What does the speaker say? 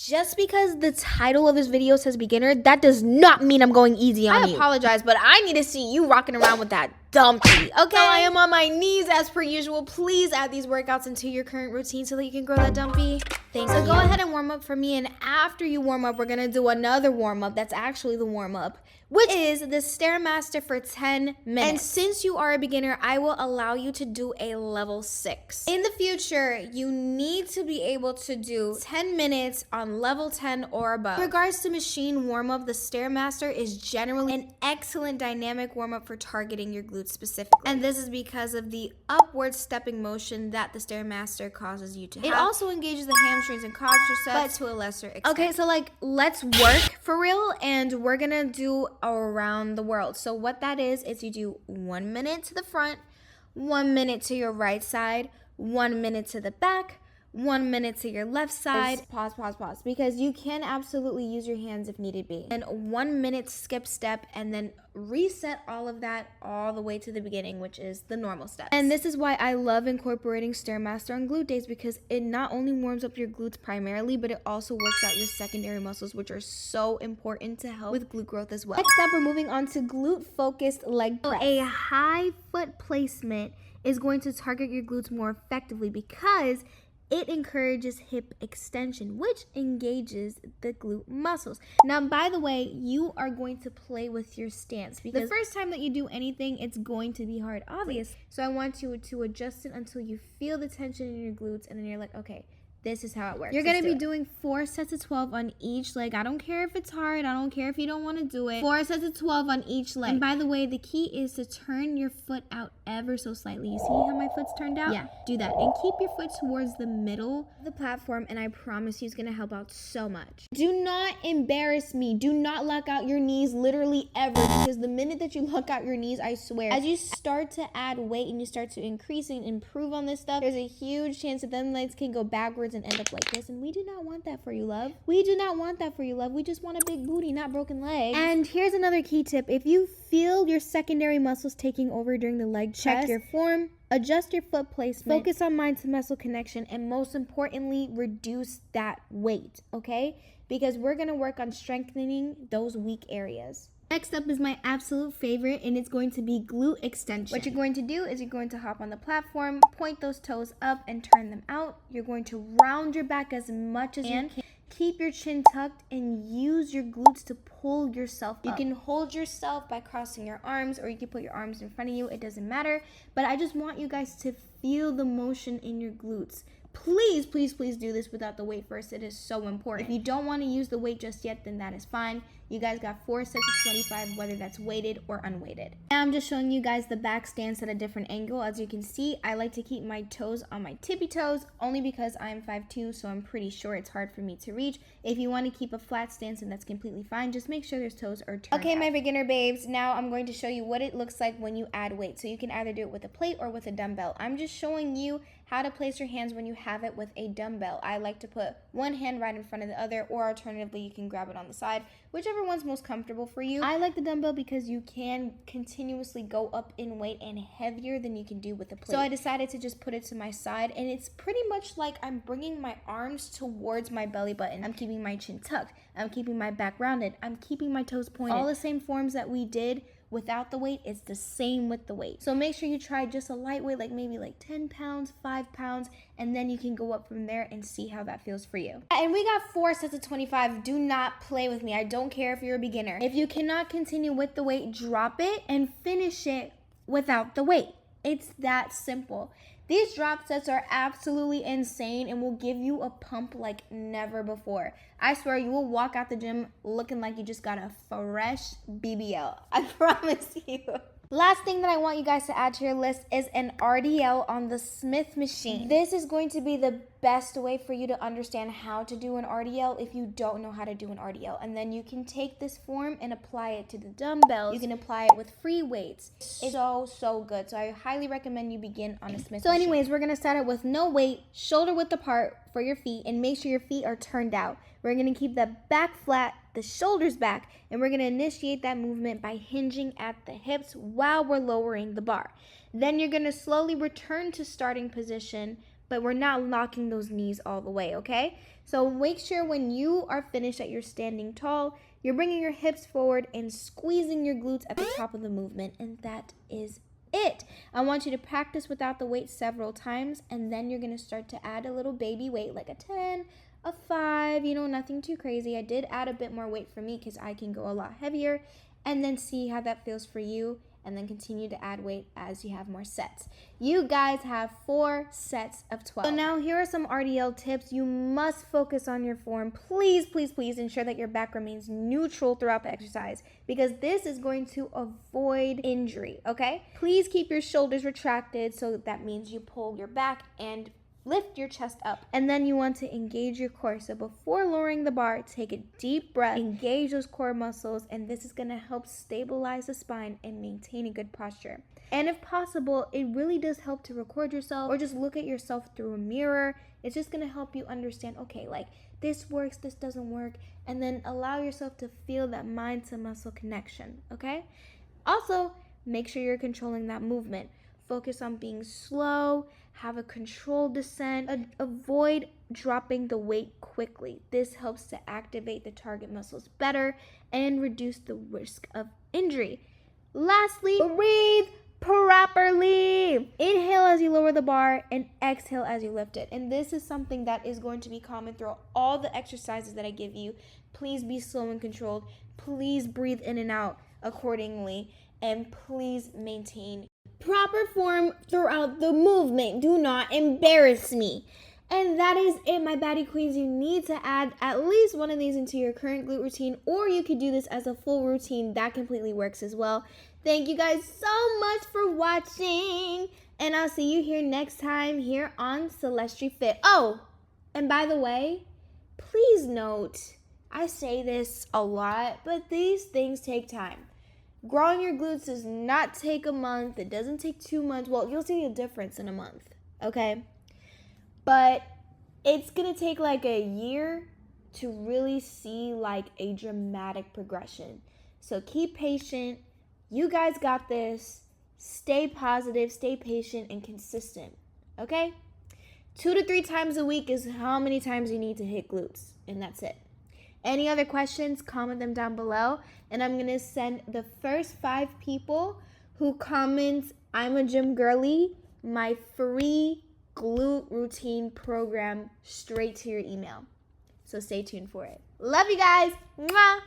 Just because the title of this video says beginner, that does not mean I'm going easy on you. I apologize, but I need to see you rocking around with that dumpy, okay? So I am on my knees as per usual. Please add these workouts into your current routine so that you can grow that dumpy. Thanks. So go ahead and warm up for me, and after you warm up, we're gonna do another warm up. That's actually the warm up, which is the StairMaster for 10 minutes. And since you are a beginner, I will allow you to do a level 6. In the future, you need to be able to do 10 minutes on level 10 or above. In regards to machine warm-up, the StairMaster is generally an excellent dynamic warm-up for targeting your glutes specifically. And this is because of the upward stepping motion that the StairMaster causes you to have. It also engages the hamstrings and quadriceps, but to a lesser extent. Okay, so like, let's work for real, and we're gonna do around the world. So what that is you do 1 minute to the front, 1 minute to your right side, 1 minute to the back, 1 minute to your left side. Pause, because you can absolutely use your hands if needed be. And 1 minute skip step, and then reset all of that all the way to the beginning, which is the normal steps. And this is why I love incorporating StairMaster on glute days, because it not only warms up your glutes primarily, but it also works out your secondary muscles, which are so important to help with glute growth as well. Next up, we're moving on to glute-focused leg press. A high foot placement is going to target your glutes more effectively because it encourages hip extension, which engages the glute muscles. Now, by the way, you are going to play with your stance because the first time that you do anything, it's going to be hard, obvious. So I want you to adjust it until you feel the tension in your glutes, and then you're like, okay, this is how it works. You're going to be doing 4 sets of 12 on each leg. I don't care if it's hard. I don't care if you don't want to do it. 4 sets of 12 on each leg. And by the way, the key is to turn your foot out ever so slightly. You see how my foot's turned out? Yeah, do that. And keep your foot towards the middle of the platform, and I promise you it's going to help out so much. Do not embarrass me. Do not lock out your knees literally ever, because the minute that you lock out your knees, I swear, as you start to add weight and you start to increase and improve on this stuff, there's a huge chance that them legs can go backwards and end up like this, and we do not want that for you, love. We do not want that for you, love. We just want a big booty, not broken legs. And here's another key tip. If you feel your secondary muscles taking over during the leg press, check your form, adjust your foot placement, focus on mind to muscle connection, and most importantly, reduce that weight, okay? Because we're gonna work on strengthening those weak areas. Next up is my absolute favorite, and it's going to be glute extension. What you're going to do is you're going to hop on the platform, point those toes up and turn them out. You're going to round your back as much as you can. Keep your chin tucked and use your glutes to pull yourself up. You can hold yourself by crossing your arms, or you can put your arms in front of you. It doesn't matter. But I just want you guys to feel the motion in your glutes. Please, please, please do this without the weight first. It is so important. If you don't want to use the weight just yet, then that is fine. You guys got 4 sets of 25, whether that's weighted or unweighted. Now I'm just showing you guys the back stance at a different angle. As you can see, I like to keep my toes on my tippy toes, only because I'm 5'2", so I'm pretty sure it's hard for me to reach. If you want to keep a flat stance, and that's completely fine, just make sure those toes are turned out. My beginner babes, now I'm going to show you what it looks like when you add weight. So you can either do it with a plate or with a dumbbell. I'm just showing you how to place your hands when you have it with a dumbbell. I like to put one hand right in front of the other, or alternatively, you can grab it on the side, whichever one's most comfortable for you. I like the dumbbell because you can continuously go up in weight and heavier than you can do with a plate. So I decided to just put it to my side, and it's pretty much like I'm bringing my arms towards my belly button. I'm keeping my chin tucked. I'm keeping my back rounded. I'm keeping my toes pointed. All the same forms that we did without the weight, it's the same with the weight. So make sure you try just a lightweight, like maybe like 10 pounds, 5 pounds, and then you can go up from there and see how that feels for you. And we got 4 sets of 25. Do not play with me. I don't care if you're a beginner. If you cannot continue with the weight, drop it and finish it without the weight. It's that simple. These drop sets are absolutely insane and will give you a pump like never before. I swear you will walk out the gym looking like you just got a fresh BBL. I promise you. Last thing that I want you guys to add to your list is an RDL on the Smith machine. This is going to be the best way for you to understand how to do an RDL if you don't know how to do an RDL. And then you can take this form and apply it to the dumbbells. You can apply it with free weights. It's so good. So I highly recommend you begin on a Smith machine. Anyways, we're going to start it with no weight, shoulder width apart for your feet, and make sure your feet are turned out. We're going to keep the back flat, the shoulders back, and we're going to initiate that movement by hinging at the hips while we're lowering the bar. Then you're going to slowly return to starting position but we're not locking those knees all the way, okay? So make sure when you are finished that you're standing tall, you're bringing your hips forward and squeezing your glutes at the top of the movement, and that is it. I want you to practice without the weight several times, and then you're going to start to add a little baby weight, like a 10, a 5, nothing too crazy. I did add a bit more weight for me because I can go a lot heavier, and then see how that feels for you, and then continue to add weight as you have more sets. You guys have 4 sets of 12. So now here are some RDL tips. You must focus on your form. Please, please, please ensure that your back remains neutral throughout the exercise, because this is going to avoid injury, okay? Please keep your shoulders retracted, so that means you pull your back and lift your chest up. And then you want to engage your core. So before lowering the bar, take a deep breath, engage those core muscles, and this is going to help stabilize the spine and maintain a good posture. And if possible, it really does help to record yourself or just look at yourself through a mirror. It's just going to help you understand, okay, like this works, this doesn't work, and then allow yourself to feel that mind to muscle connection, okay? Also, make sure you're controlling that movement. Focus on being slow, have a controlled descent, avoid dropping the weight quickly. This helps to activate the target muscles better and reduce the risk of injury. Lastly, breathe properly. Inhale as you lower the bar and exhale as you lift it. And this is something that is going to be common throughout all the exercises that I give you. Please be slow and controlled. Please breathe in and out accordingly. And please maintain proper form throughout the movement. Do not embarrass me. And that is it, my baddie queens. You need to add at least one of these into your current glute routine, or you could do this as a full routine. That completely works as well. Thank you guys so much for watching, and I'll see you here next time here on Celestri Fit. Oh, and by the way, please note, I say this a lot, but these things take time. Growing your glutes does not take a month. It doesn't take 2 months. Well, you'll see a difference in a month, okay? But it's going to take like a year to really see like a dramatic progression. So keep patient. You guys got this. Stay positive, stay patient, and consistent, okay? 2 to 3 times a week is how many times you need to hit glutes, and that's it. Any other questions, comment them down below. And I'm going to send the first 5 people who comment, I'm a gym girly, my free glute routine program straight to your email. So stay tuned for it. Love you guys. Mwah.